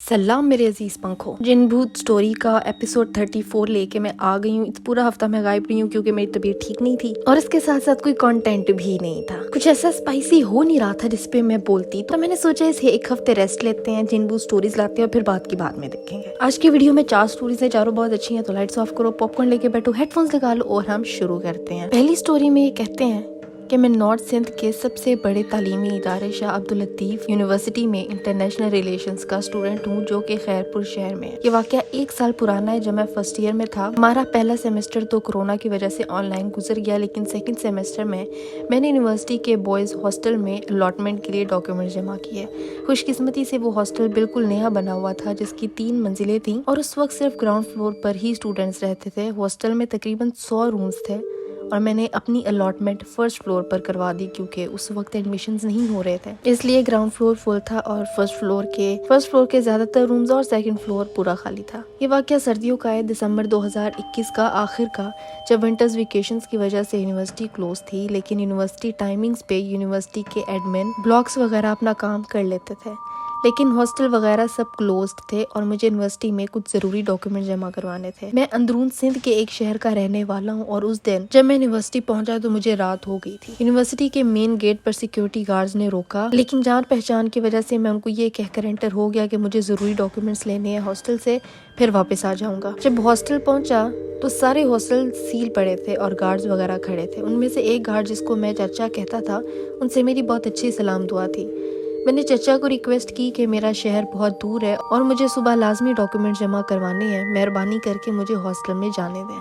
सलाम मेरे अजीज पंखों। जिन भूत स्टोरी का एपिसोड 34 लेके मैं आ गई हूँ। इस पूरा हफ्ता मैं गायब रही हूँ क्योंकि मेरी तबीयत ठीक नहीं थी और इसके साथ साथ कोई कंटेंट भी नहीं था। कुछ ऐसा स्पाइसी हो नहीं रहा था जिसपे मैं बोलती, तो मैंने सोचा इसे एक हफ्ते रेस्ट लेते हैं, जिन भूत स्टोरीज लाते हैं और फिर बाद में देखेंगे। आज की वीडियो में 4 स्टोरीज है, चारों बहुत अच्छी है। तो लाइट्स ऑफ करो, पॉपकॉर्न लेके बैठो, हेडफोन्स लगा लो और हम शुरू करते हैं। पहली स्टोरी में ये कहते हैं कि मैं नॉर्थ सिंध के सबसे बड़े तालीमी इदारे शाह अब्दुल लतीफ यूनिवर्सिटी में इंटरनेशनल रिलेशंस का स्टूडेंट हूँ, जो कि खैरपुर शहर में है। ये वाकया 1 साल पुराना है। जब मैं फर्स्ट ईयर में था, हमारा पहला सेमेस्टर तो कोरोना की वजह से ऑनलाइन गुजर गया, लेकिन सेकंड सेमेस्टर में मैंने यूनिवर्सिटी के बॉयज हॉस्टल में अलॉटमेंट के लिए डॉक्यूमेंट जमा किए। खुशकिस्मती से वो हॉस्टल बिल्कुल नया बना हुआ था, जिसकी 3 मंजिलें थी और उस वक्त सिर्फ ग्राउंड फ्लोर पर ही स्टूडेंट्स रहते थे। हॉस्टल में तकरीबन 100 रूम्स थे और मैंने अपनी अलॉटमेंट फर्स्ट फ्लोर पर करवा दी क्योंकि उस वक्त एडमिशन्स नहीं हो रहे थे, इसलिए ग्राउंड फ्लोर फुल था और फर्स्ट फ्लोर के ज्यादातर रूम्स और सेकंड फ्लोर पूरा खाली था। ये वाकया सर्दियों का है, दिसंबर 2021 का आखिर का, जब विंटर्स वेकेशंस की वजह से यूनिवर्सिटी क्लोज थी। लेकिन यूनिवर्सिटी टाइमिंग्स पे यूनिवर्सिटी के एडमिन ब्लॉक्स वगैरह अपना काम कर लेते थे, लेकिन हॉस्टल वगैरह सब क्लोज्ड थे और मुझे यूनिवर्सिटी में कुछ जरूरी डॉक्यूमेंट जमा करवाने थे। मैं अंदरून सिंध के एक शहर का रहने वाला हूँ और उस दिन जब मैं यूनिवर्सिटी पहुंचा तो मुझे रात हो गई थी। यूनिवर्सिटी के मेन गेट पर सिक्योरिटी गार्ड्स ने रोका, लेकिन जान पहचान की वजह से मैं उनको ये कहकर एंटर हो गया कि मुझे जरूरी डॉक्यूमेंट्स लेने हैं हॉस्टल से, फिर वापस आ जाऊंगा। जब हॉस्टल पहुंचा तो सारे हॉस्टल सील पड़े थे और गार्ड्स वगैरह खड़े थे। उनमें से एक गार्ड, जिसको मैं चचा कहता था, उनसे मेरी बहुत अच्छी सलाम दुआ थी। मैंने चचा को रिक्वेस्ट की कि मेरा शहर बहुत दूर है और मुझे सुबह लाजमी डॉक्यूमेंट जमा करवाने हैं, मेहरबानी करके मुझे हॉस्टल में जाने दें।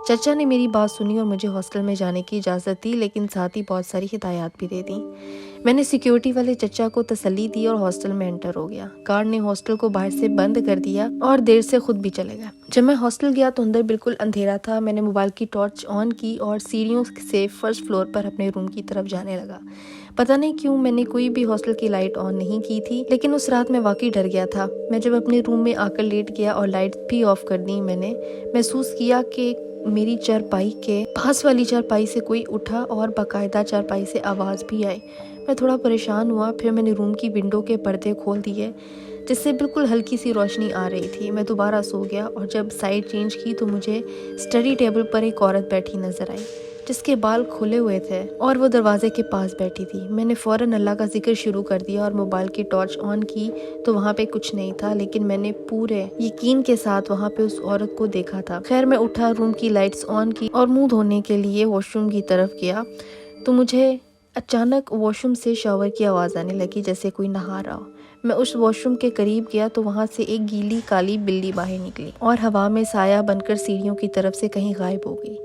चचा ने मेरी बात सुनी और मुझे हॉस्टल में जाने की इजाज़त दी, लेकिन साथ ही बहुत सारी हिदायत भी दे दी। मैंने सिक्योरिटी वाले चचा को तसल्ली दी और हॉस्टल में एंटर हो गया। गार्ड ने हॉस्टल को बाहर से बंद कर दिया और देर से खुद भी चले गए। जब मैं हॉस्टल गया तो अंदर बिल्कुल अंधेरा था। मैंने मोबाइल की टॉर्च ऑन की और सीढ़ियों से फर्स्ट फ्लोर पर अपने रूम की तरफ जाने लगा। पता नहीं क्यों मैंने कोई भी हॉस्टल की लाइट ऑन नहीं की थी, लेकिन उस रात मैं वाकई डर गया था। मैं जब अपने रूम में आकर लेट गया और लाइट भी ऑफ कर दी, मैंने महसूस किया कि मेरी चारपाई के पास वाली चारपाई से कोई उठा और बाकायदा चारपाई से आवाज़ भी आई। मैं थोड़ा परेशान हुआ, फिर मैंने रूम की विंडो के पर्दे खोल दिए जिससे बिल्कुल हल्की सी रोशनी आ रही थी। मैं दोबारा सो गया और जब साइड चेंज की तो मुझे स्टडी टेबल पर एक औरत बैठी नजर आई, जिसके बाल खुले हुए थे और वो दरवाजे के पास बैठी थी। मैंने फौरन अल्लाह का जिक्र शुरू कर दिया और मोबाइल की टॉर्च ऑन की तो वहाँ पे कुछ नहीं था, लेकिन मैंने पूरे यकीन के साथ वहाँ पे उस औरत को देखा था। खैर, मैं उठा, रूम की लाइट्स ऑन की और मुंह धोने के लिए वॉशरूम की तरफ गया तो मुझे अचानक वॉशरूम से शावर की आवाज़ आने लगी, जैसे कोई नहा रहा हो। मैं उस वॉशरूम के करीब गया तो वहाँ से एक गीली काली बिल्ली बाहर निकली और हवा में साया बनकर सीढ़ियों की तरफ से कहीं गायब हो गई।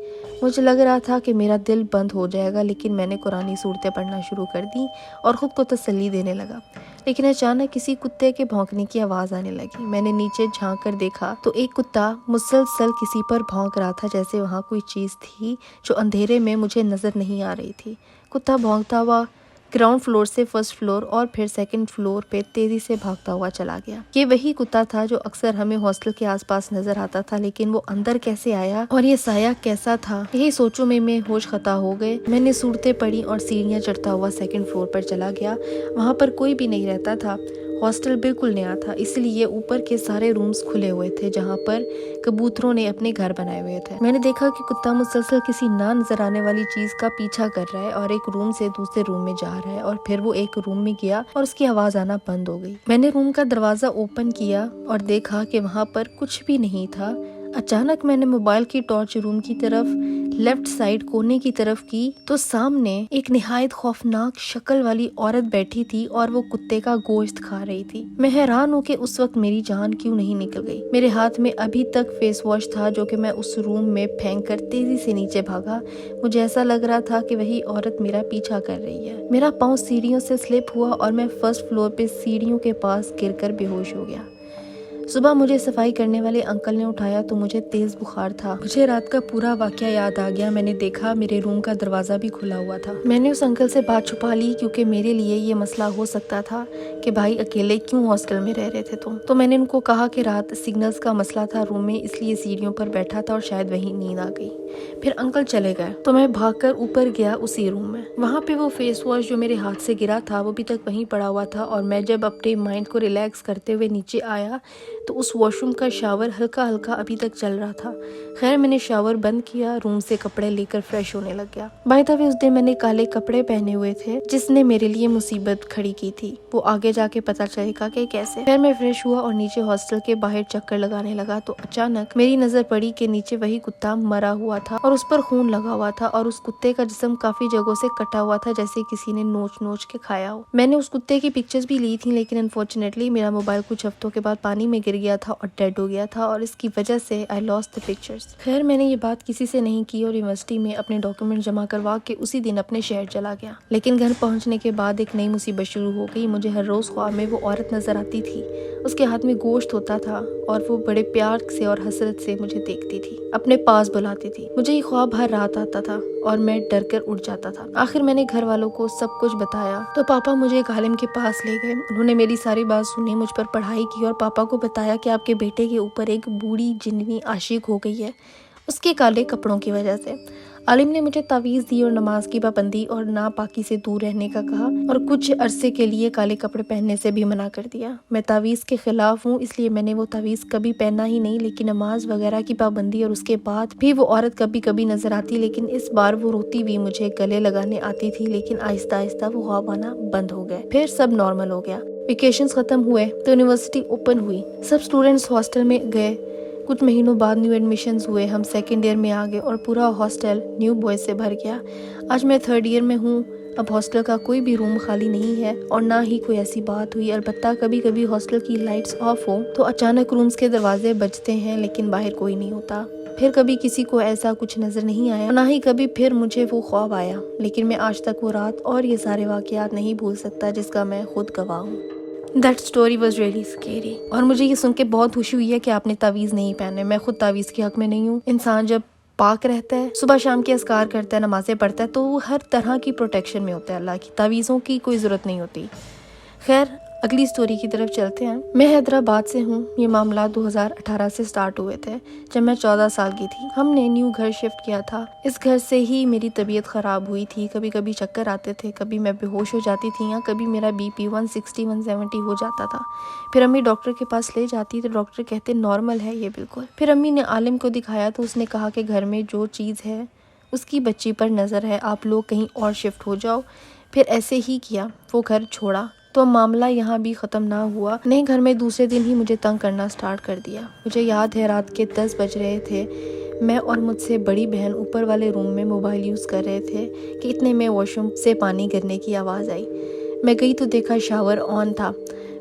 मुझे लग रहा था कि मेरा दिल बंद हो जाएगा, लेकिन मैंने कुरानी सूरतें पढ़ना शुरू कर दी और ख़ुद को तसल्ली देने लगा। लेकिन अचानक किसी कुत्ते के भौंकने की आवाज़ आने लगी। मैंने नीचे झांक कर देखा तो एक कुत्ता मुसलसल किसी पर भौंक रहा था, जैसे वहाँ कोई चीज़ थी जो अंधेरे में मुझे नज़र नहीं आ रही थी। कुत्ता भौंकता हुआ ग्राउंड फ्लोर से फर्स्ट फ्लोर और फिर सेकंड फ्लोर पे तेजी से भागता हुआ चला गया। ये वही कुत्ता था जो अक्सर हमें हॉस्टल के आसपास नजर आता था, लेकिन वो अंदर कैसे आया और ये साया कैसा था, यही सोचों में मैं होश खता हो गए। मैंने सूरतें पढ़ी और सीढ़ियां चढ़ता हुआ सेकंड फ्लोर पर चला गया। वहाँ पर कोई भी नहीं रहता था। हॉस्टल बिल्कुल नया था, इसलिए ऊपर के सारे रूम्स खुले हुए थे जहाँ पर कबूतरों ने अपने घर बनाए हुए थे। मैंने देखा कि कुत्ता मुसलसल किसी ना नजर आने वाली चीज का पीछा कर रहा है और एक रूम से दूसरे रूम में जा रहा है, और फिर वो एक रूम में गया और उसकी आवाज आना बंद हो गई। मैंने रूम का दरवाजा ओपन किया और देखा कि वहाँ पर कुछ भी नहीं था। अचानक मैंने मोबाइल की टॉर्च रूम की तरफ लेफ्ट साइड कोने की तरफ की तो सामने एक निहायत खौफनाक शक्ल वाली औरत बैठी थी और वो कुत्ते का गोश्त खा रही थी। मैं हैरान हूँ कि उस वक्त मेरी जान क्यों नहीं निकल गई। मेरे हाथ में अभी तक फेस वॉश था जो कि मैं उस रूम में फेंक कर तेजी से नीचे भागा। मुझे ऐसा लग रहा था कि वही औरत मेरा पीछा कर रही है। मेरा पाँव सीढ़ियों से स्लिप हुआ और मैं फर्स्ट फ्लोर पे सीढ़ियों के पास गिरकर बेहोश हो गया। صبح مجھے صفائی کرنے والے انکل نے اٹھایا تو مجھے تیز بخار تھا۔ مجھے رات کا پورا واقعہ یاد آ گیا۔ میں نے دیکھا میرے روم کا دروازہ بھی کھلا ہوا تھا۔ میں نے اس انکل سے بات چھپا لی کیونکہ میرے لیے یہ مسئلہ ہو سکتا تھا کہ بھائی اکیلے کیوں ہاسٹل میں رہ رہے تھے تو میں نے ان کو کہا کہ رات سگنلز کا مسئلہ تھا روم میں، اس لیے سیڑھیوں پر بیٹھا تھا اور شاید وہیں نیند آ گئی۔ پھر انکل چلے گئے تو میں بھاگ کر اوپر گیا اسی روم میں۔ وہاں پہ وہ فیس واش جو میرے ہاتھ سے گرا تھا وہ بھی تک وہیں پڑا ہوا تھا، اور میں جب اپنے مائنڈ کو ریلیکس کرتے ہوئے نیچے آیا تو اس واش روم کا شاور ہلکا ہلکا ابھی تک چل رہا تھا۔ خیر میں نے شاور بند کیا، روم سے کپڑے لے کر فریش ہونے لگ گیا۔ بائی دا وے اس دن میں نے کالے کپڑے پہنے ہوئے تھے جس نے میرے لیے مصیبت کھڑی کی تھی، وہ آگے جا کے پتا چلے گا کہ کیسے۔ پھر میں فریش ہوا اور نیچے ہاسٹل کے باہر چکر لگانے لگا تو اچانک میری نظر پڑی کہ نیچے وہی کتا مرا ہوا تھا اور اس پر خون لگا ہوا تھا، اور اس کتے کا جسم کافی جگہوں سے کٹا ہوا تھا جیسے کسی نے نوچ نوچ کے کھایا ہو۔ میں نے اس کتے کی پکچرز بھی لی تھی لیکن انفارچونیٹلی میرا موبائل کچھ ہفتوں کے بعد پانی میں گر گیا تھا اور ڈیڈ ہو گیا تھا، اور اس کی وجہ سے I lost the pictures۔ خیر میں نے یہ بات کسی سے نہیں کی اور یونیورسٹی میں اپنے ڈاکیومنٹ جمع کروا کے اسی دن اپنے شہر چلا گیا۔ لیکن گھر پہنچنے کے بعد ایک نئی مصیبت شروع ہو گئی۔ مجھے ہر روز خواب میں وہ عورت نظر آتی تھی، اس کے ہاتھ میں گوشت ہوتا تھا اور وہ بڑے پیار سے اور حسرت سے مجھے دیکھتی تھی، اپنے پاس بلاتی تھی۔ مجھے یہ خواب ہر رات آتا تھا اور میں ڈر کر اٹھ جاتا تھا۔ آخر میں نے گھر والوں کو سب کچھ بتایا تو پاپا مجھے ایک عالم کے پاس لے گئے۔ انہوں نے میری ساری بات سنی، مجھ پر پڑھائی کی اور پاپا کو بتایا کہ آپ کے بیٹے کے اوپر ایک بوڑھی جننی عاشق ہو گئی ہے اس کے کالے کپڑوں کی وجہ سے۔ عالم نے مجھے تعویذ دی اور نماز کی پابندی اور ناپاکی سے دور رہنے کا کہا اور کچھ عرصے کے لیے کالے کپڑے پہننے سے بھی منع کر دیا۔ میں تعویذ کے خلاف ہوں اس لیے میں نے وہ تعویذ کبھی پہنا ہی نہیں، لیکن نماز وغیرہ کی پابندی اور اس کے بعد بھی وہ عورت کبھی کبھی نظر آتی، لیکن اس بار وہ روتی ہوئی مجھے گلے لگانے آتی تھی، لیکن آہستہ آہستہ وہ خواب آنا بند ہو گئے۔ پھر سب نارمل ہو گیا۔ ویکیشنز ختم ہوئے تو یونیورسٹی اوپن ہوئی، سب اسٹوڈنٹس ہاسٹل میں گئے۔ کچھ مہینوں بعد نیو ایڈمیشنز ہوئے، ہم سیکنڈ ایئر میں آ گئے اور پورا ہاسٹل نیو بوائز سے بھر گیا۔ آج میں تھرڈ ایئر میں ہوں۔ اب ہاسٹل کا کوئی بھی روم خالی نہیں ہے اور نہ ہی کوئی ایسی بات ہوئی، البتہ کبھی کبھی ہاسٹل کی لائٹس آف ہوں تو اچانک رومز کے دروازے بجتے ہیں لیکن باہر کوئی نہیں ہوتا۔ پھر کبھی کسی کو ایسا کچھ نظر نہیں آیا، نہ ہی کبھی پھر مجھے وہ خواب آیا، لیکن میں آج تک وہ رات اور یہ سارے واقعات نہیں بھول سکتا جس کا میں خود گواہ ہوں۔ That story was really scary۔ اور مجھے یہ سن کے بہت خوشی ہوئی ہے کہ آپ نے تعویذ نہیں پہنے۔ میں خود تعویذ کے حق میں نہیں ہوں۔ انسان جب پاک رہتا ہے، صبح شام کے اذکار کرتا ہے، نمازیں پڑھتا ہے، تو وہ ہر طرح کی پروٹیکشن میں ہوتا ہے، اللہ کی تعویذوں کی کوئی ضرورت نہیں ہوتی۔ خیر اگلی سٹوری کی طرف چلتے ہیں۔ میں حیدرآباد سے ہوں۔ یہ معاملات 2018 سے سٹارٹ ہوئے تھے جب میں 14 سال کی تھی۔ ہم نے نیو گھر شفٹ کیا تھا۔ اس گھر سے ہی میری طبیعت خراب ہوئی تھی، کبھی کبھی چکر آتے تھے، کبھی میں بے ہوش ہو جاتی تھی، یا کبھی میرا BP 160 170 ہو جاتا تھا۔ پھر امی ڈاکٹر کے پاس لے جاتی تو ڈاکٹر کہتے نارمل ہے یہ بالکل۔ پھر امی نے عالم کو دکھایا تو اس نے کہا کہ گھر میں جو چیز ہے اس کی بچی پر نظر ہے، آپ لوگ کہیں اور شفٹ ہو جاؤ۔ پھر ایسے ہی کیا، وہ گھر چھوڑا تو معاملہ یہاں بھی ختم نہ ہوا، نئے گھر میں دوسرے دن ہی مجھے تنگ کرنا سٹارٹ کر دیا۔ مجھے یاد ہے رات کے 10 بج رہے تھے، میں اور مجھ سے بڑی بہن اوپر والے روم میں موبائل یوز کر رہے تھے کہ اتنے میں واش روم سے پانی گرنے کی آواز آئی۔ میں گئی تو دیکھا شاور آن تھا۔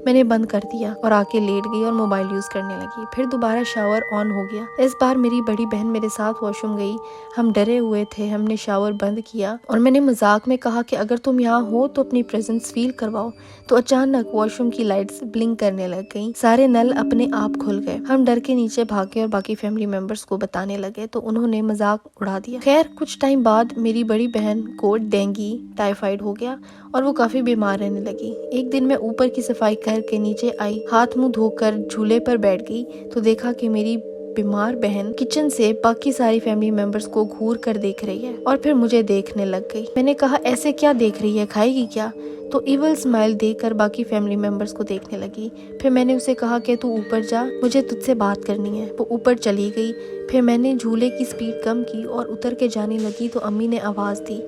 میں نے بند کر دیا اور آ کے لیٹ گئی اور موبائل یوز کرنے لگی۔ پھر دوبارہ شاور آن ہو گیا۔ اس بار میری بڑی بہن میرے ساتھ واش روم گئی۔ ہم ڈرے ہوئے تھے، ہم نے شاور بند کیا اور میں نے مذاق میں کہا کہ اگر تم یہاں ہو تو اپنی پریزنس فیل کرواؤ، تو اچانک واش روم کی لائٹس بلنک کرنے لگ گئیں، سارے نل اپنے آپ کھل گئے۔ ہم ڈر کے نیچے بھاگے اور باقی فیملی ممبرس کو بتانے لگے تو انہوں نے مذاق اڑا دیا۔ خیر کچھ ٹائم بعد میری بڑی بہن کو ڈینگی ٹائیفائڈ ہو گیا اور وہ کافی بیمار رہنے لگی۔ ایک دن میں اوپر کی صفائی کر کے نیچے آئی، ہاتھ منہ دھو کر جھولے پر بیٹھ گئی تو دیکھا کہ میری بیمار بہن کچن سے باقی ساری فیملی ممبرس کو گھور کر دیکھ رہی ہے اور پھر مجھے دیکھنے لگ گئی۔ میں نے کہا ایسے کیا دیکھ رہی ہے، کھائے گی کیا؟ تو ایول اسمائل دے کر باقی فیملی ممبرس کو دیکھنے لگی۔ پھر میں نے اسے کہا کہ تو اوپر جا، مجھے تجھ سے بات کرنی ہے۔ وہ اوپر چلی گئی۔ پھر میں نے جھولے کی سپیڈ کم کی اور اتر کے جانے لگی تو امی نے آواز دی۔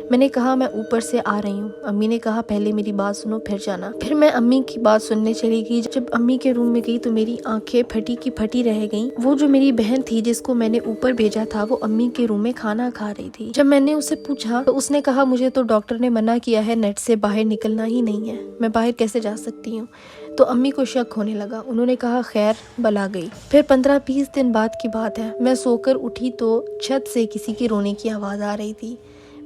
میں نے کہا میں اوپر سے آ رہی ہوں۔ امی نے کہا پہلے میری بات سنو پھر جانا۔ پھر میں امی کی بات سننے چلی گئی۔ جب امی کے روم میں گئی تو میری آنکھیں پھٹی کی پھٹی رہ گئیں۔ وہ جو میری بہن تھی جس کو میں نے اوپر بھیجا تھا وہ امی کے روم میں کھانا کھا رہی تھی۔ جب میں نے اسے پوچھا تو اس نے کہا مجھے تو ڈاکٹر نے منع کیا ہے، نیٹ سے باہر نکلنا ہی نہیں ہے، میں باہر کیسے جا سکتی ہوں؟ تو امی کو شک ہونے لگا۔ انہوں نے کہا خیر بلا گئی۔ پھر 15-20 دن بعد کی بات ہے، میں سو کر اٹھی تو چھت سے کسی کے رونے کی آواز آ رہی تھی۔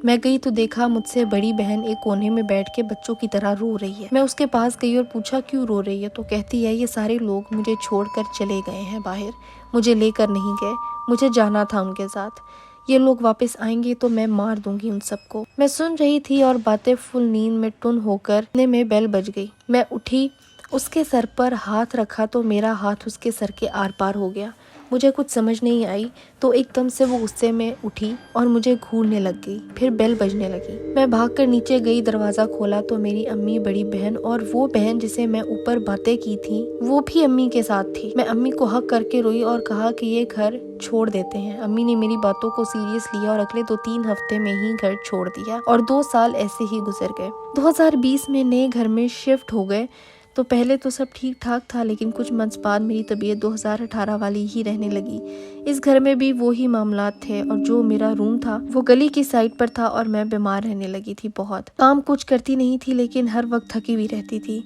मैं गई तो देखा मुझसे बड़ी बहन एक कोने में बैठ के बच्चों की तरह रो रही है। मैं उसके पास गई और पूछा क्यों रो रही है, तो कहती है ये सारे लोग मुझे छोड़कर चले गए हैं बाहर, मुझे लेकर नहीं गए, मुझे जाना था उनके साथ, ये लोग वापस आएंगे तो मैं मार दूंगी उन सबको। मैं सुन रही थी और बातें फुल नींद में टुन होकर में बेल बज गई। मैं उठी, उसके सर पर हाथ रखा तो मेरा हाथ उसके सर के आर पार हो गया। मुझे कुछ समझ नहीं आई तो एकदम से वो गुस्से में उठी और मुझे घूरने लग गई। फिर बेल बजने लगी। मैं भागकर नीचे गई, दरवाज़ा खोला तो मेरी अम्मी, बड़ी बहन और वो बहन जिसे मैं ऊपर बातें की थी वो भी अम्मी के साथ थी। मैं अम्मी को हक करके रोई और कहा कि ये घर छोड़ देते हैं। अम्मी ने मेरी बातों को सीरियस लिया और अगले 2-3 हफ्ते में ही घर छोड़ दिया और 2 साल ऐसे ही गुजर गए। 2020 में नए घर में शिफ्ट हो गए तो पहले तो सब ठीक ठाक था, लेकिन कुछ मंथ बाद मेरी तबीयत 2018 वाली ही रहने लगी। इस घर में भी वो ही मामलात थे और जो मेरा रूम था वो गली की साइड पर था और मैं बीमार रहने लगी थी बहुत। काम कुछ करती नहीं थी लेकिन हर वक्त थकी हुई रहती थी,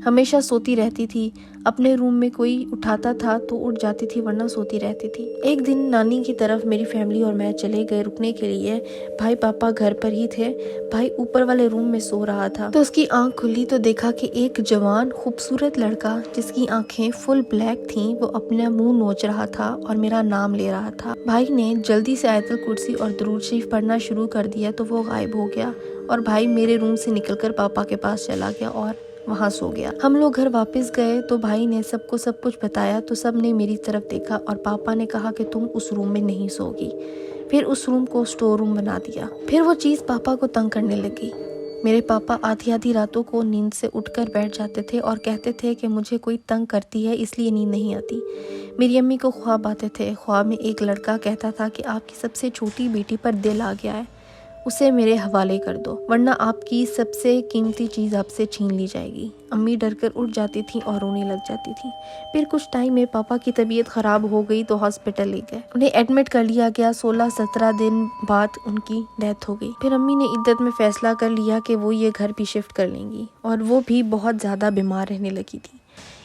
हमेशा सोती रहती थी। अपने रूम में कोई उठाता था तो उठ जाती थी वरना सोती रहती थी। एक दिन नानी की तरफ मेरी फैमिली और मैं चले गए रुकने के लिए। भाई पापा घर पर ही थे। भाई ऊपर वाले रूम में सो रहा था तो उसकी आंख खुली तो देखा कि एक जवान खूबसूरत लड़का जिसकी आंखें फुल ब्लैक थीं वो अपना मुंह नोच रहा था और मेरा नाम ले रहा था। भाई ने जल्दी से आयतुल कुर्सी और दुरूद शरीफ पढ़ना शुरू कर दिया तो वो गायब हो गया और भाई मेरे रूम से निकलकर पापा के पास चला गया और वहाँ सो गया। हम लोग घर वापस गए तो भाई ने सबको सब कुछ बताया तो सब ने मेरी तरफ देखा और पापा ने कहा कि तुम उस रूम में नहीं सोगी। फिर उस रूम को स्टोर रूम बना दिया। फिर वो चीज़ पापा को तंग करने लगी। मेरे पापा आधी आधी रातों को नींद से उठकर बैठ जाते थे और कहते थे कि मुझे कोई तंग करती है इसलिए नींद नहीं आती। मेरी अम्मी को ख्वाब आते थे। ख्वाब में एक लड़का कहता था कि आपकी सबसे छोटी बेटी पर दिल आ गया है, उसे मेरे हवाले कर दो वरना आपकी सबसे कीमती चीज़ आपसे छीन ली जाएगी। अम्मी डरकर उठ जाती थी और रोने लग जाती थी। फिर कुछ टाइम में पापा की तबीयत ख़राब हो गई तो हॉस्पिटल ले गए। उन्हें एडमिट कर लिया गया। 16-17 दिन बाद उनकी डेथ हो गई। फिर अम्मी ने इद्दत में फ़ैसला कर लिया कि वो ये घर भी शिफ्ट कर लेंगी और वो भी बहुत ज़्यादा बीमार रहने लगी थी।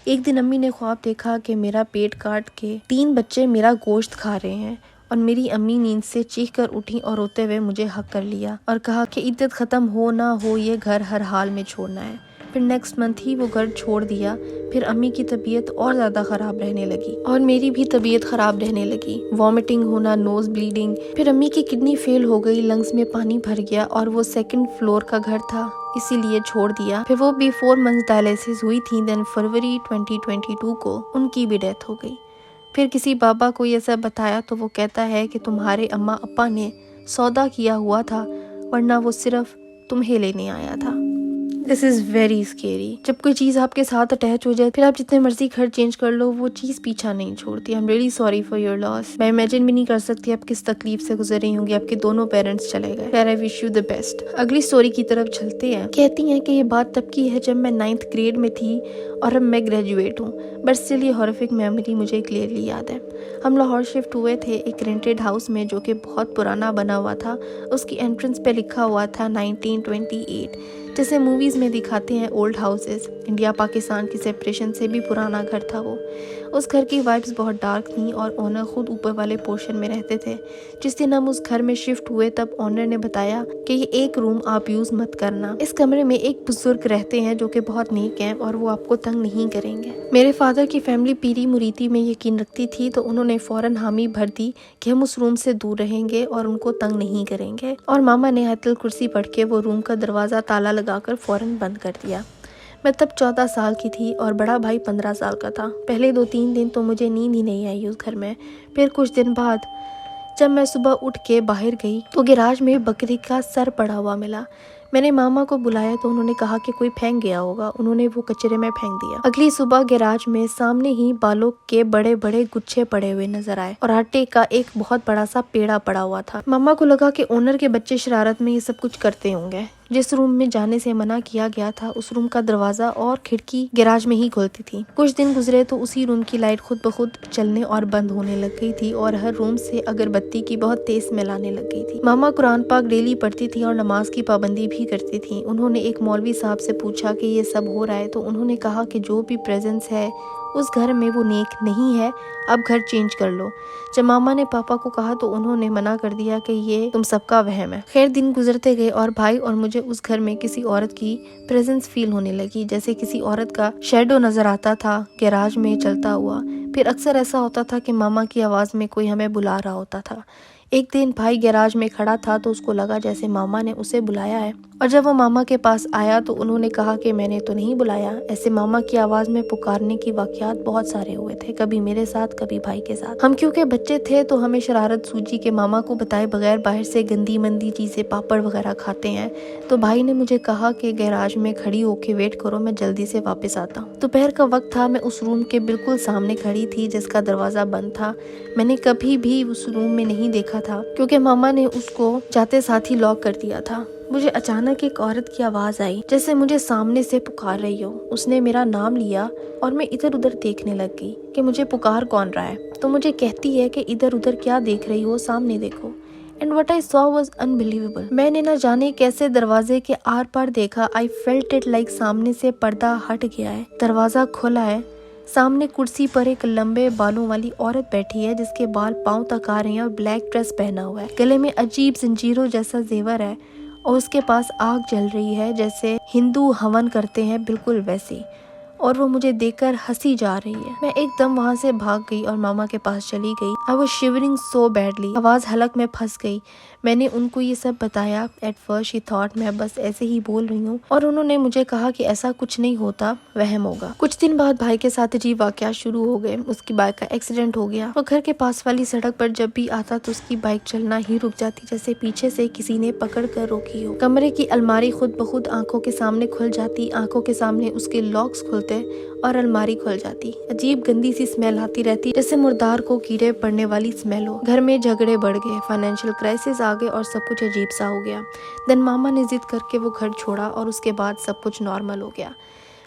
एक दिन अम्मी ने ख्वाब देखा कि मेरा पेट काट के 3 बच्चे मेरा गोश्त खा रहे हैं और मेरी अम्मी नींद से चीख कर उठी और रोते हुए मुझे हक कर लिया और कहा कि इद्दत ख़त्म हो ना हो ये घर हर हाल में छोड़ना है। फिर नेक्स्ट मंथ ही वो घर छोड़ दिया। फिर अम्मी की तबीयत और ज़्यादा ख़राब रहने लगी और मेरी भी तबीयत ख़राब रहने लगी, वॉमिटिंग होना, नोज़ ब्लीडिंग। फिर अम्मी की किडनी फेल हो गई, लंग्स में पानी भर गया और वो 2nd फ्लोर का घर था इसीलिए छोड़ दिया। फिर वो भी 4 मंथ्स डायलिसिस हुई थी। देन फरवरी 2022 को उनकी भी डेथ हो गई। फिर किसी बाबा को ये सब बताया तो वो कहता है कि तुम्हारे अम्मा अप्पा ने सौदा किया हुआ था वरना वो सिर्फ तुम्हें लेने आया था। This is very scary. जब कोई चीज़ आपके साथ अटैच हो जाए फिर आप जितने मर्जी घर चेंज कर लो वो चीज़ पीछा नहीं छोड़ती। I am really sorry for your loss. मैं इमेजिन भी नहीं कर सकती आप किस तकलीफ से गुजर रही होंगी। आपके दोनों पेरेंट्स चले गए। खैर, I wish you the best. अगली स्टोरी की तरफ चलते हैं। कहती हैं कि ये बात तब की है जब मैं 9th ग्रेड में थी और अब मैं ग्रेजुएट हूँ, बट स्टिल ये हॉरिफिक मेमोरी मुझे क्लियरली याद है। हम लाहौर शिफ्ट हुए थे एक रेंटेड हाउस में जो कि बहुत पुराना बना हुआ था। उसकी एंट्रेंस पे लिखा हुआ था 1928। जैसे मूवीज़ में दिखाते हैं ओल्ड हाउसेस। इंडिया पाकिस्तान की सेपरेशन से भी पुराना घर था वो। उस घर की वाइब्स बहुत डार्क थी और ओनर खुद ऊपर वाले पोर्शन में रहते थे। जिस दिन हम उस घर में शिफ्ट हुए तब ओनर ने बताया कि ये एक रूम आप यूज़ मत करना, इस कमरे में एक बुजुर्ग रहते हैं जो कि बहुत नेक हैं और वो आपको तंग नहीं करेंगे। मेरे फादर की फैमिली पीरी मुरीदी में यकीन रखती थी तो उन्होंने फ़ौरन हामी भर दी कि हम उस रूम से दूर रहेंगे और उनको तंग नहीं करेंगे। और मामा ने आयतुल कुर्सी पढ़ के वो रूम का दरवाज़ा ताला लगाकर फ़ौरन बंद कर दिया। मैं तब 14 साल की थी और बड़ा भाई 15 साल का था। पहले 2-3 दिन तो मुझे नींद ही नहीं आई उस घर में। फिर कुछ दिन बाद जब मैं सुबह उठ के बाहर गई तो गैराज में बकरी का सर पड़ा हुआ मिला। मैंने मामा को बुलाया तो उन्होंने कहा कि कोई फेंक गया होगा। उन्होंने वो कचरे में फेंक दिया। अगली सुबह गैराज में सामने ही बालों के बड़े बड़े गुच्छे पड़े हुए नजर आए और आटे का एक बहुत बड़ा सा पेड़ा पड़ा हुआ था। मामा को लगा कि ओनर के बच्चे शरारत में ये सब कुछ करते होंगे। जिस रूम में जाने से मना किया गया था उस रूम का दरवाजा और खिड़की गैराज में ही खुलती थी। कुछ दिन गुजरे तो उसी रूम की लाइट खुद ब खुद चलने और बंद होने लग गई थी और हर रूम से अगरबत्ती की बहुत तेज स्मेल आने लग गई थी। मामा कुरान पाक डेली पढ़ती थी और नमाज की पाबंदी भी करती थी। उन्होंने एक मौलवी साहब से पूछा कि ये सब हो रहा है तो उन्होंने कहा कि जो भी प्रेजेंस है उस घर में वो नेक नहीं है, अब घर चेंज कर लो। जब मामा ने पापा को कहा तो उन्होंने मना कर दिया कि ये तुम सबका वहम है। खैर दिन गुजरते गए और भाई और मुझे उस घर में किसी औरत की प्रेजेंस फील होने लगी, जैसे किसी औरत का शैडो नजर आता था गैराज में चलता हुआ। फिर अक्सर ऐसा होता था कि मामा की आवाज में कोई हमें बुला रहा होता था। एक दिन भाई गैराज में खड़ा था तो उसको लगा जैसे मामा ने उसे बुलाया है, और जब वो मामा के पास आया तो उन्होंने कहा कि मैंने तो नहीं बुलाया। ऐसे मामा की आवाज में पुकारने की वाकयात बहुत सारे हुए थे, कभी मेरे साथ कभी भाई के साथ। हम क्योंकि बच्चे थे तो हमें शरारत सूझी कि मामा को बताए बगैर बाहर से गंदी मंदी चीजें पापड़ वगैरह खाते हैं। तो भाई ने मुझे कहा कि गैराज में खड़ी होके वेट करो, मैं जल्दी से वापस आता हूँ। दोपहर का वक्त था, मैं उस रूम के बिल्कुल सामने खड़ी थी जिसका दरवाजा बंद था। मैंने कभी भी उस रूम में नहीं देखा था क्योंकि मामा ने उसको जाते साथ ही लॉक कर दिया था। मुझे अचानक एक औरत की आवाज आई जैसे मुझे सामने से पुकार रही हो। उसने मेरा नाम लिया और मैं इधर उधर देखने लग गई कि मुझे पुकार कौन रहा है। तो मुझे कहती है कि इधर उधर क्या देख रही हो, सामने देखो। And what I saw was unbelievable। मैंने न जाने कैसे दरवाजे के आर पार देखा। I felt it like सामने से पर्दा हट गया है, दरवाजा खुला है। सामने कुर्सी पर एक लंबे बालों वाली औरत बैठी है जिसके बाल पांव तक आ रहे हैं और ब्लैक ड्रेस पहना हुआ है। गले में अजीब जंजीरों जैसा जेवर है और उसके पास आग जल रही है जैसे हिंदू हवन करते हैं, बिल्कुल वैसे। और वो मुझे देखकर हंसी जा रही है। मैं एकदम वहां से भाग गई और मामा के पास चली गई। I was shivering so badly. आवाज हलक में फंस गई। मैंने उनको ये सब बताया। एट फर्स्ट शी थॉट मैं बस ऐसे ही बोल रही हूँ और उन्होंने मुझे कहा कि ऐसा कुछ नहीं होता, वहम होगा। कुछ दिन बाद भाई के साथ अजीब वाकया शुरू हो गए। उसकी बाइक का एक्सीडेंट हो गया। वो घर के पास वाली सड़क पर जब भी आता तो उसकी बाइक चलना ही रुक जाती, जैसे पीछे से किसी ने पकड़ कर रोकी हो। कमरे की अलमारी खुद ब खुद आंखों के सामने खुल जाती, आंखों के सामने उसके लॉक्स खुलते और अलमारी खुल जाती। अजीब गंदी सी स्मेल आती रहती जैसे मुर्दार को कीड़े पड़ने वाली स्मेल हो। घर में झगड़े बढ़ गए, फाइनेंशियल क्राइसिस आ गए और सब कुछ अजीब सा हो गया। देन मामा ने जिद करके वो घर छोड़ा और उसके बाद सब कुछ नॉर्मल हो गया।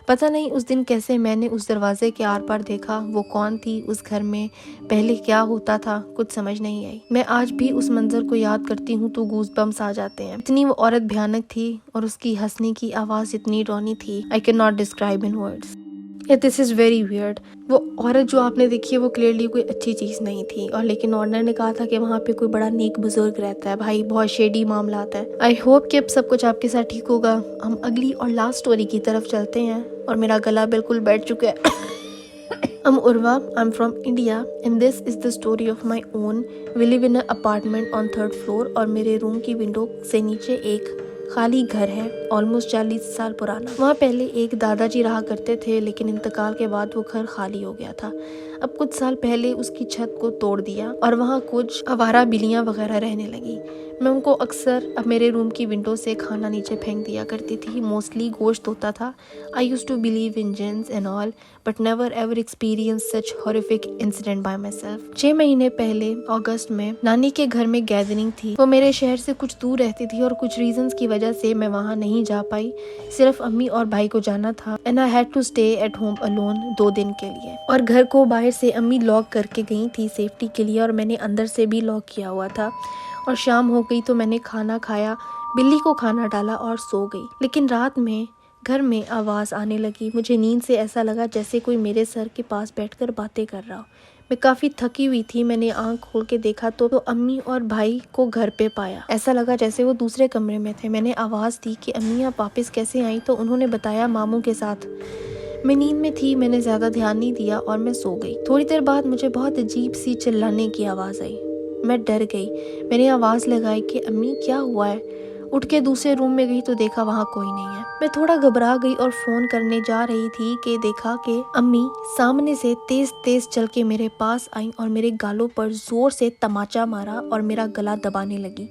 पता नहीं उस दिन कैसे मैंने उस दरवाजे के आर पार देखा। वो कौन थी उस घर में, पहले क्या होता था, कुछ समझ नहीं आई। मैं आज भी उस मंजर को याद करती हूँ तो गूज बम्स आ जाते हैं। इतनी वो औरत भयानक थी और उसकी हंसने की आवाज इतनी डरावनी थी। I can not describe in words. This is very weird. वो औरत जो आपने देखी है वो क्लियरली कोई अच्छी चीज नहीं थी, और लेकिन ऑनर ने कहा था कि वहाँ पे कोई बड़ा नेक बुजुर्ग रहता है। भाई बहुत शेडी मामला आता है। आई होप कि अब सब कुछ आपके साथ ठीक होगा। हम अगली और लास्ट स्टोरी की तरफ चलते हैं और मेरा गला बिल्कुल बैठ चुका है। I'm Urva, I'm from India and this is the story of my own. We live in an apartment on 3rd floor और मेरे रूम की विंडो से नीचे एक खाली घर है, ऑलमोस्ट 40 साल पुराना। वहाँ पहले एक दादाजी रहा करते थे, लेकिन इंतकाल के बाद वो घर खाली हो गया था। अब कुछ साल पहले उसकी छत को तोड़ दिया और वहाँ कुछ आवारा बिल्लियाँ वगैरह रहने लगी। मैं उनको अक्सर अब मेरे रूम की विंडो से खाना नीचे फेंक दिया करती थी। मोस्टली गोश्त होता था। I used to believe in jinns and all but never ever experience such horrific incident by myself. 6 महीने पहले अगस्त में नानी के घर में गैदरिंग थी। वो मेरे शहर से कुछ दूर रहती थी और कुछ रीजंस की वजह से मैं वहाँ नहीं जा पाई। सिर्फ अम्मी और भाई को जाना था and I had to stay at home alone 2 दिन के लिए। और घर को बाहर से अम्मी लॉक करके गई थी सेफ्टी के लिए और मैंने अंदर से भी लॉक किया हुआ था। और शाम हो गई तो मैंने खाना खाया, बिल्ली को खाना डाला और सो गई। लेकिन रात में घर में आवाज़ आने लगी। मुझे नींद से ऐसा लगा जैसे कोई मेरे सर के पास बैठकर बातें कर रहा हो। मैं काफ़ी थकी हुई थी। मैंने आंख खोल के देखा तो अम्मी और भाई को घर पे पाया। ऐसा लगा जैसे वो दूसरे कमरे में थे। मैंने आवाज़ दी कि अम्मी आप वापस कैसे आई, तो उन्होंने बताया मामू के साथ। मैं नींद में थी, मैंने ज़्यादा ध्यान नहीं दिया और मैं सो गई। थोड़ी देर बाद मुझे बहुत अजीब सी चिल्लाने की आवाज़ आई। मैं डर गई। मैंने आवाज़ लगाई कि अम्मी क्या हुआ है। उठ के दूसरे रूम में गई तो देखा वहाँ कोई नहीं है। मैं थोड़ा घबरा गई और फ़ोन करने जा रही थी कि देखा कि अम्मी सामने से तेज तेज चल के मेरे पास आई और मेरे गालों पर ज़ोर से तमाचा मारा और मेरा गला दबाने लगी।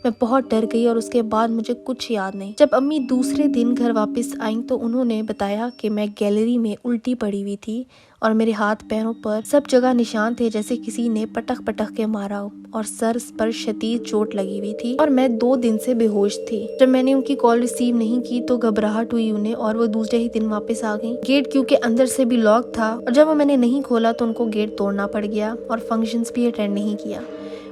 मैं बहुत डर गई और उसके बाद मुझे कुछ याद नहीं। जब अम्मी दूसरे दिन घर वापस आई तो उन्होंने बताया कि मैं गैलरी में उल्टी पड़ी हुई थी और मेरे हाथ पैरों पर सब जगह निशान थे जैसे किसी ने पटक पटक के मारा हो और सर पर शदीद चोट लगी हुई थी और मैं 2 दिन से बेहोश थी। जब मैंने उनकी कॉल रिसीव नहीं की तो घबराहट हुई उन्हें और वो दूसरे ही दिन वापस आ गई। गेट क्योंकि अंदर से भी लॉक था और जब वो मैंने नहीं खोला तो उनको गेट तोड़ना पड़ गया और फंक्शंस भी अटेंड नहीं किया।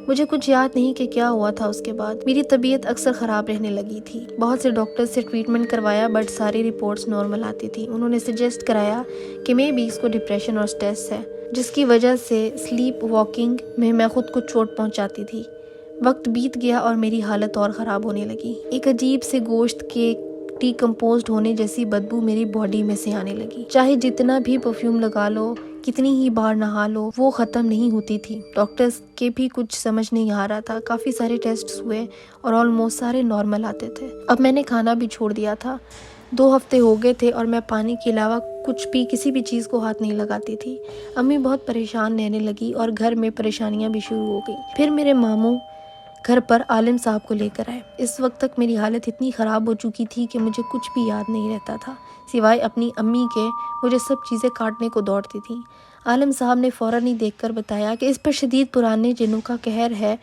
مجھے کچھ یاد نہیں کہ کیا ہوا تھا اس کے بعد۔ میری طبیعت اکثر خراب رہنے لگی تھی، بہت سے ڈاکٹر سے ٹریٹمنٹ کروایا بٹ ساری رپورٹس نارمل آتی تھی۔ انہوں نے سجیسٹ کرایا کہ اس کو ڈپریشن اور سٹریس ہے، جس کی وجہ سے سلیپ واکنگ میں خود کو چوٹ پہنچاتی تھی۔ وقت بیت گیا اور میری حالت اور خراب ہونے لگی۔ ایک عجیب سے گوشت کے ڈی کمپوزڈ ہونے جیسی بدبو میری باڈی میں سے آنے لگی۔ چاہے جتنا بھی پرفیوم لگا لو، کتنی ہی بار نہا لو، وہ ختم نہیں ہوتی تھی۔ ڈاکٹرز کے بھی کچھ سمجھ نہیں آ رہا تھا۔ کافی سارے ٹیسٹس ہوئے اور آلموسٹ سارے نارمل آتے تھے۔ اب میں نے کھانا بھی چھوڑ دیا تھا۔ 2 ہفتے ہو گئے تھے اور میں پانی کے علاوہ کسی بھی چیز کو ہاتھ نہیں لگاتی تھی۔ امی بہت پریشان رہنے لگی اور گھر میں پریشانیاں بھی شروع ہو گئی۔ پھر میرے ماموں گھر پر عالم صاحب کو لے کر آئے۔ اس وقت تک میری حالت اتنی خراب ہو چکی تھی کہ مجھے کچھ بھی یاد نہیں رہتا تھا سوائے اپنی امی کے۔ مجھے سب چیزیں کاٹنے کو دوڑتی تھیں۔ عالم صاحب نے فوراً ہی دیکھ کر بتایا کہ اس پر شدید پرانے جنوں کا قہر ہے،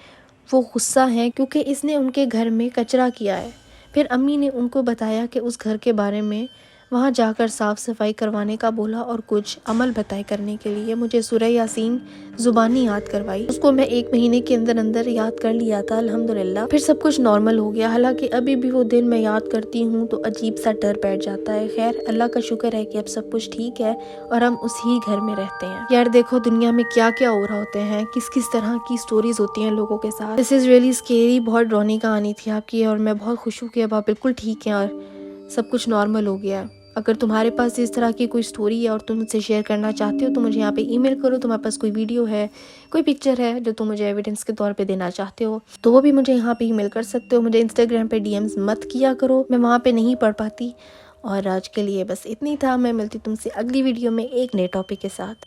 وہ غصہ ہیں کیونکہ اس نے ان کے گھر میں کچرا کیا ہے۔ پھر امی نے ان کو بتایا کہ اس گھر کے بارے میں، وہاں جا کر صاف صفائی کروانے کا بولا اور کچھ عمل بتائے کرنے کے لیے مجھے سورہ یاسین زبانی یاد کروائی۔ اس کو میں 1 مہینے کے اندر یاد کر لیا تھا الحمدللہ۔ پھر سب کچھ نارمل ہو گیا، حالانکہ ابھی بھی وہ دن میں یاد کرتی ہوں تو عجیب سا ڈر بیٹھ جاتا ہے۔ خیر اللہ کا شکر ہے کہ اب سب کچھ ٹھیک ہے اور ہم اسی گھر میں رہتے ہیں۔ یار دیکھو دنیا میں کیا کیا ہو رہا ہوتے ہیں، کس طرح کی سٹوریز ہوتی ہیں لوگوں کے ساتھ۔ دس از ریئلی اسکیری۔ بہت ڈراؤنی کہانی تھی آپ کی اور میں بہت خوش ہوں کہ اب آپ بالکل ٹھیک ہیں اور سب کچھ نارمل ہو گیا ہے۔ اگر تمہارے پاس اس طرح کی کوئی سٹوری ہے اور تم مجھ سے شیئر کرنا چاہتے ہو تو مجھے یہاں پہ ای میل کرو۔ تمہارے پاس کوئی ویڈیو ہے، کوئی پکچر ہے جو تم مجھے ایویڈنس کے طور پہ دینا چاہتے ہو تو وہ بھی مجھے یہاں پہ ای میل کر سکتے ہو۔ مجھے انسٹاگرام پہ DMs مت کیا کرو، میں وہاں پہ نہیں پڑھ پاتی۔ اور آج کے لیے بس اتنی تھا۔ میں ملتی تم سے اگلی ویڈیو میں ایک نئے ٹاپک کے ساتھ۔